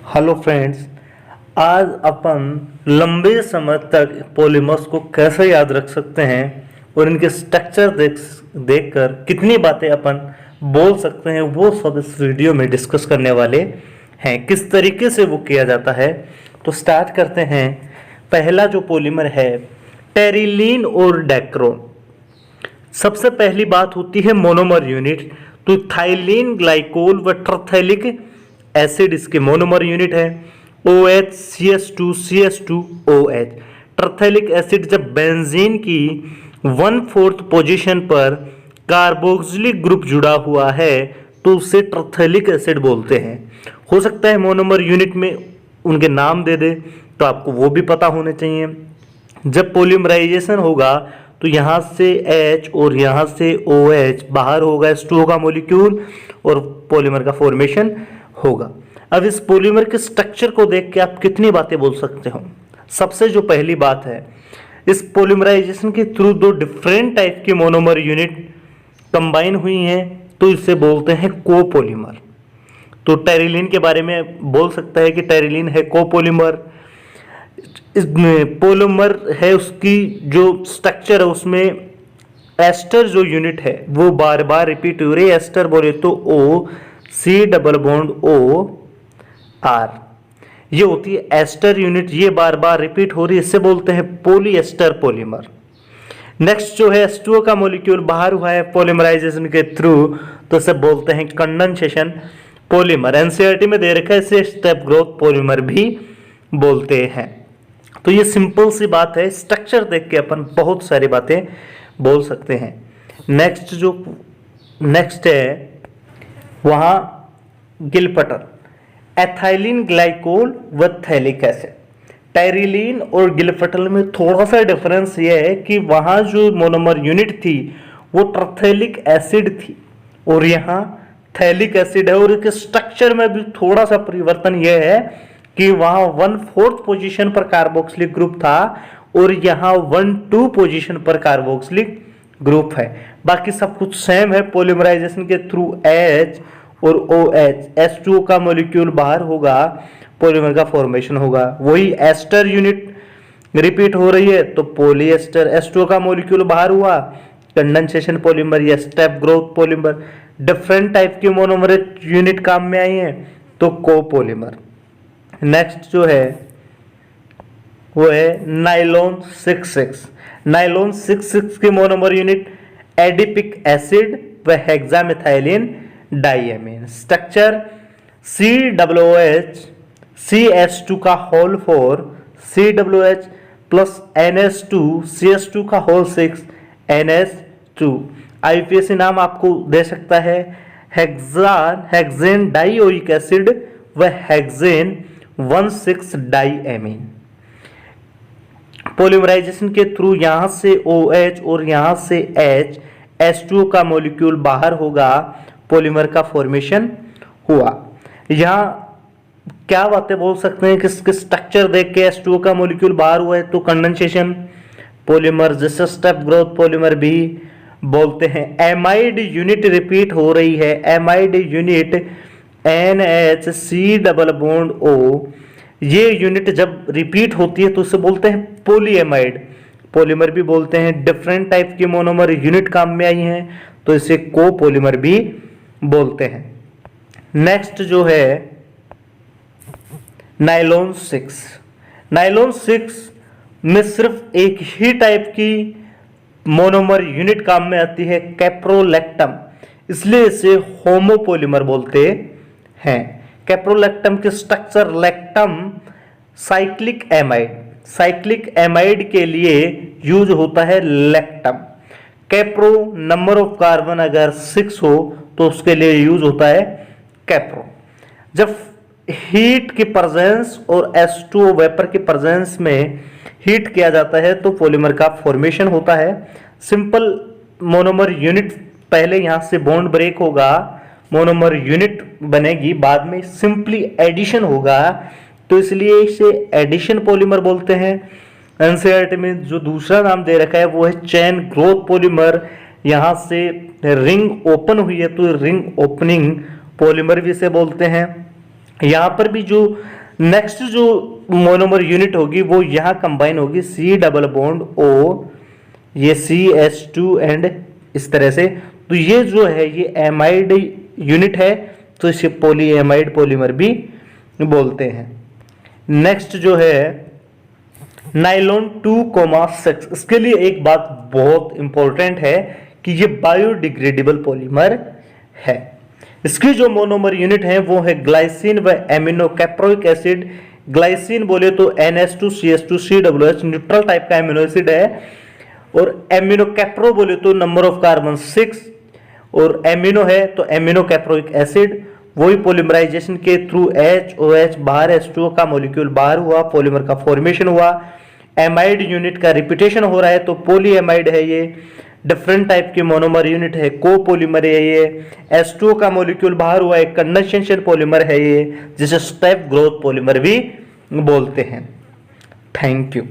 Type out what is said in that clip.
Hello friends, आज अपन लंबे समय तक पॉलीमर्स को कैसे याद रख सकते हैं और इनके स्ट्रक्चर देखकर कितनी बातें अपन बोल सकते हैं, वो सब इस वीडियो में डिस्कस करने वाले हैं। किस तरीके से वो किया जाता है, तो स्टार्ट करते हैं। पहला जो पॉलीमर है टेरिलीन और डेक्रोन। सबसे पहली बात होती है मोनोमर यूनिट। तो थाइलीन ग्लाइकोल व ट्रथैलिक एसिड इसके मोनोमर यूनिट है। OH CH2 ट्रथैलिक एसिड जब बेंजीन की 1/4 पोजीशन पर कार्बोक्सिलिक ग्रुप जुड़ा हुआ है तो उसे ट्रथैलिक एसिड बोलते हैं। हो सकता है मोनोमर यूनिट में उनके नाम दे दे, तो आपको वो भी पता होने चाहिए। जब पॉलीमराइजेशन होगा तो यहाँ से H और यहाँ से OH बाहर होगा, H2O का मॉलिक्यूल, और पॉलीमर का फॉर्मेशन होगा। अब इस पॉलीमर के स्ट्रक्चर को देख के आप कितनी बातें बोल सकते हो। सबसे जो पहली बात है, इस पॉलीमराइजेशन के थ्रू दो डिफरेंट टाइप की मोनोमर यूनिट कंबाइन हुई हैं, तो इसे बोलते हैं कोपॉलीमर। तो टेरिलीन के बारे में बोल सकता है कि टेरिलीन है कोपॉलीमर। पॉलीमर है, उसकी जो स्ट्रक्चर है उसमें एस्टर जो यूनिट है वो बार बार रिपीट हो रही है। एस्टर बोले तो OC+O+R, ये होती है एस्टर यूनिट, ये बार बार रिपीट हो रही है, इससे बोलते हैं पॉलीएस्टर पॉलीमर। नेक्स्ट जो है H2O का मॉलिक्यूल बाहर हुआ है पॉलीमराइजेशन के थ्रू, तो इसे बोलते हैं कंडेंसेशन पॉलीमर। एनसीईआरटी में दे रखा है, इसे स्टेप ग्रोथ पॉलीमर भी बोलते हैं। तो ये सिंपल सी बात है, स्ट्रक्चर देख के अपन बहुत सारी बातें बोल सकते हैं। नेक्स्ट है वहाँ गिलपटर, एथाइलिन ग्लाइकोल व थैलिक एसिड। टेरिलीन और गिलपटर में थोड़ा सा डिफरेंस ये है कि वहाँ जो मोनोमर यूनिट थी वो ट्रथैलिक एसिड थी और यहाँ थैलिक एसिड है, और इसके स्ट्रक्चर में भी थोड़ा सा परिवर्तन यह है कि वहाँ 1/4 पोजीशन पर कार्बोक्सिलिक ग्रुप था और यहाँ 1/2 पोजीशन पर कार्बोक्सिलिक ग्रुप है। बाकी सब कुछ सेम है। पॉलीमराइजेशन के थ्रू H और OH H2O का मॉलिक्यूल बाहर होगा, पॉलीमर का फॉर्मेशन होगा। वही एस्टर यूनिट रिपीट हो रही है तो पॉलीएस्टर, H2O का मॉलिक्यूल बाहर हुआ, कंडेंसेशन पॉलीमर या step growth polymer. Different type की मोनोमर यूनिट काम में आई है तो कोपॉलीमर। नेक्स्ट जो है वो है नाइलॉन 66। नाइलॉन 66 के मोनोमर यूनिट एडिपिक एसिड व हेक्सामेथाइलिन डाइएमीन। स्ट्रक्चर COOH CH2 का whole 4 COOH plus NH2 CH2 का होल 6 NH2। IUPAC नाम आपको दे सकता है हेक्सेन डाइओइक एसिड व हेक्सेन 1,6 डाइएमीन। पॉलीमराइजेशन के थ्रू यहां से OH और यहां से H H2O का मॉलिक्यूल बाहर होगा, पॉलीमर का फॉर्मेशन हुआ। यहां क्या बातें बोल सकते हैं, किसके स्ट्रक्चर देख के H2O का मॉलिक्यूल बाहर हुआ है तो कंडेंसेशन पॉलीमर, जिसे स्टेप ग्रोथ पॉलीमर भी बोलते हैं। एमाइड यूनिट रिपीट हो रही है, एमाइड यूनिट NHC+O, ये यूनिट जब रिपीट होती है तो उसे बोलते हैं पॉलीएमाइड पॉलीमर भी बोलते हैं। डिफरेंट टाइप की मोनोमर यूनिट काम में आई हैं तो इसे कोपॉलीमर भी बोलते हैं। नेक्स्ट जो है नाइलॉन 6। नाइलॉन 6 में सिर्फ एक ही टाइप की मोनोमर यूनिट काम में आती है, कैप्रोलैक्टम, इसलिए इसे होमोपॉलीमर बोलते हैं। कैप्रोलैक्टम के स्ट्रक्चर लैक्टम साइक्लिक एमाइड के लिए यूज होता है lactam. Caprio number of carbon अगर 6 हो तो उसके लिए यूज होता है कैप्रो। जब हीट की प्रेजेंस और H2O वेपर की प्रेजेंस में हीट किया जाता है तो पॉलीमर का फॉर्मेशन होता है। सिंपल मोनोमर यूनिट पहले यहां से बॉन्ड ब्रेक होगा, मोनोमर यूनिट बनेगी, बाद में सिंपली एडिशन होगा, तो इसलिए इसे एडिशन पॉलीमर बोलते हैं। एनसीईआरटी में जो दूसरा नाम दे रखा है वो है चेन ग्रोथ पॉलीमर। यहां से रिंग ओपन हुई है तो रिंग ओपनिंग पॉलीमर भी इसे बोलते हैं। यहाँ पर भी जो नेक्स्ट जो मोनोमर यूनिट होगी वो यहाँ कंबाइन होगी सी डबल बॉन्ड ओ, ये CH2 एंड इस तरह से। तो ये जो है ये एमाइड यूनिट है, तो इसे पॉली एमाइड पॉलीमर भी बोलते हैं। नेक्स्ट जो है नाइलॉन 2,6, इसके लिए एक बात बहुत इंपॉर्टेंट है कि ये बायोडिग्रेडेबल पॉलीमर है। इसकी जो मोनोमर यूनिट है वो है ग्लाइसिन व एमिनो कैप्रोइक एसिड। ग्लाइसिन बोले तो NH2CH2COOH न्यूट्रल टाइप का एमिनो एसिड है, और एमिनो कैप्रो बोले तो नंबर ऑफ कार्बन 6, और एमिनो है तो एमिनो कैप्रोइक एसिड। वही पॉलीमराइजेशन के थ्रू HOH बाहर H2O का मॉलिक्यूल बाहर हुआ, पॉलीमर का फॉर्मेशन हुआ। एमाइड यूनिट का रिपीटेशन हो रहा है तो पॉली एमाइड है ये। डिफरेंट टाइप की मोनोमर यूनिट है, कोपॉलीमर है ये। H2O का मॉलिक्यूल बाहर हुआ है, कंडेंसेशन पॉलीमर है ये, जिसे स्टेप ग्रोथ पॉलीमर भी बोलते हैं। Thank you.